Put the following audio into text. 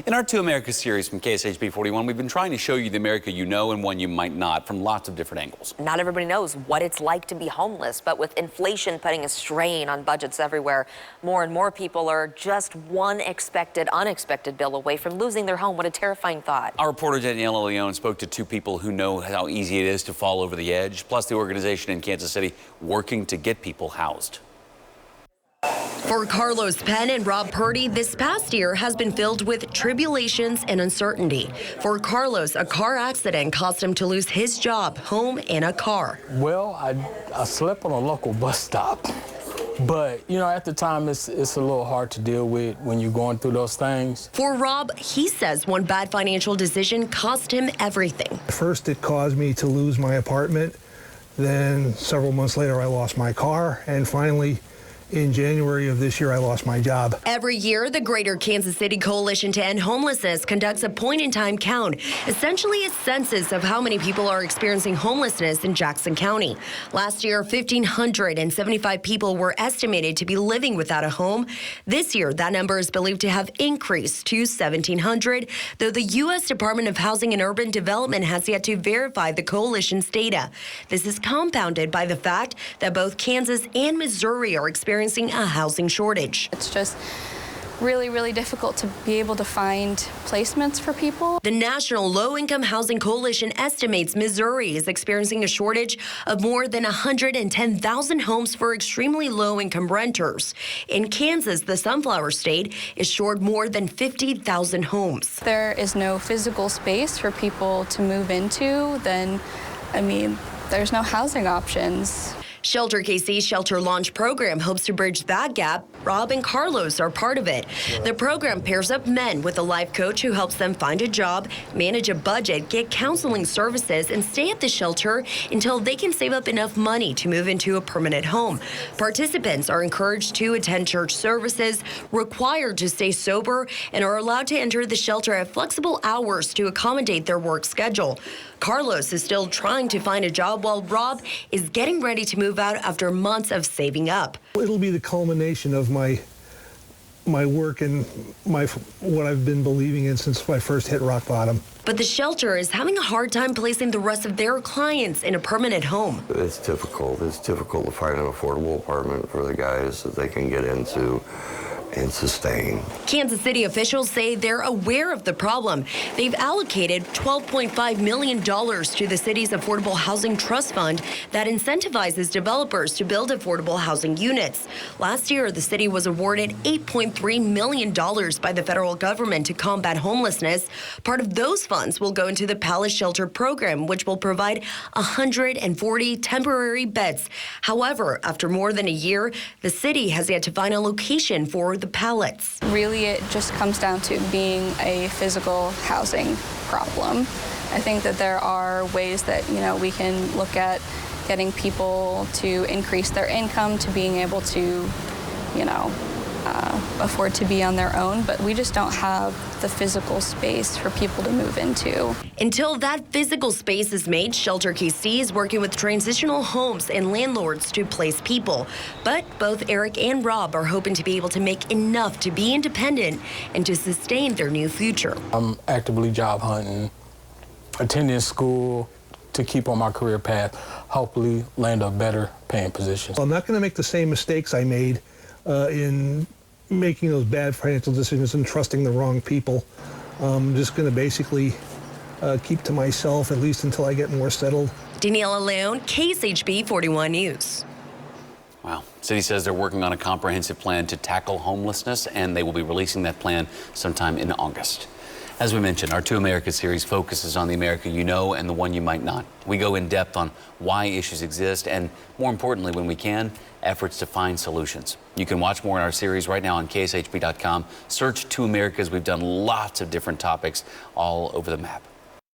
In our Two Americas series from KSHB 41, we've been trying to show you the America you know and one you might not from lots of different angles. Not everybody knows what it's like to be homeless, but with inflation putting a strain on budgets everywhere, more and more people are just one unexpected bill away from losing their home. What a terrifying thought. Our reporter Daniela Leone spoke to two people who know how easy it is to fall over the edge, plus the organization in Kansas City working to get people housed. For Carlos Penn and Rob Purdy, this past year has been filled with tribulations and uncertainty. For Carlos, a car accident caused him to lose his job, home, and a car. Well, I slept on a local bus stop. But, you know, at the time, it's a little hard to deal with when you're going through those things. For Rob, he says one bad financial decision cost him everything. First, it caused me to lose my apartment. Then several months later, I lost my car. And finally, in January of this year, I lost my job. Every year, the Greater Kansas City Coalition to End Homelessness conducts a point-in-time count, essentially a census of how many people are experiencing homelessness in Jackson County. Last year, 1,575 people were estimated to be living without a home. This year, that number is believed to have increased to 1,700, though the U.S. Department of Housing and Urban Development has yet to verify the coalition's data. This is compounded by the fact that both Kansas and Missouri are experiencing a housing shortage. It's just really difficult to be able to find placements for people. The National Low-Income Housing Coalition estimates Missouri is experiencing a shortage of more than 110,000 homes for extremely low-income renters. In Kansas, the Sunflower State, is short more than 50,000 homes. There is no physical space for people to move into, then, I mean, there's no housing options. Shelter KC's Shelter Launch program hopes to bridge that gap. Rob and Carlos are part of it. The program pairs up men with a life coach who helps them find a job, manage a budget, get counseling services, and stay at the shelter until they can save up enough money to move into a permanent home. Participants are encouraged to attend church services, required to stay sober, and are allowed to enter the shelter at flexible hours to accommodate their work schedule. Carlos is still trying to find a job while Rob is getting ready to move out after months of saving up. It'll be the culmination of my work and what I've been believing in since I first hit rock bottom. But the shelter is having a hard time placing the rest of their clients in a permanent home. It's difficult. It's difficult to find an affordable apartment for the guys that they can get into and sustain. Kansas City officials say they're aware of the problem. They've allocated $12.5 million to the city's Affordable Housing Trust Fund that incentivizes developers to build affordable housing units. Last year, the city was awarded $8.3 million by the federal government to combat homelessness. Part of those funds will go into the Palace Shelter program, which will provide 140 temporary beds. However, after more than a year, the city has yet to find a location for the pallets. Really, it just comes down to being a physical housing problem. I think that there are ways that, you know, we can look at getting people to increase their income, to being able to, you know, afford to be on their own, but we just don't have the physical space for people to move into. Until that physical space is made, Shelter KC is working with transitional homes and landlords to place people. But both Eric and Rob are hoping to be able to make enough to be independent and to sustain their new future. I'm actively job hunting, attending school to keep on my career path, hopefully land a better paying position. I'm not going to make the same mistakes I made in making those bad financial decisions and trusting the wrong people. I'm just going to basically keep to myself, at least until I get more settled. Daniela Leone, KSHB 41 News. Wow. City says they're working on a comprehensive plan to tackle homelessness, and they will be releasing that plan sometime in August. As we mentioned, our Two Americas series focuses on the America you know and the one you might not. We go in depth on why issues exist and, more importantly, when we can, efforts to find solutions. You can watch more in our series right now on KSHB.com. Search Two Americas. We've done lots of different topics all over the map.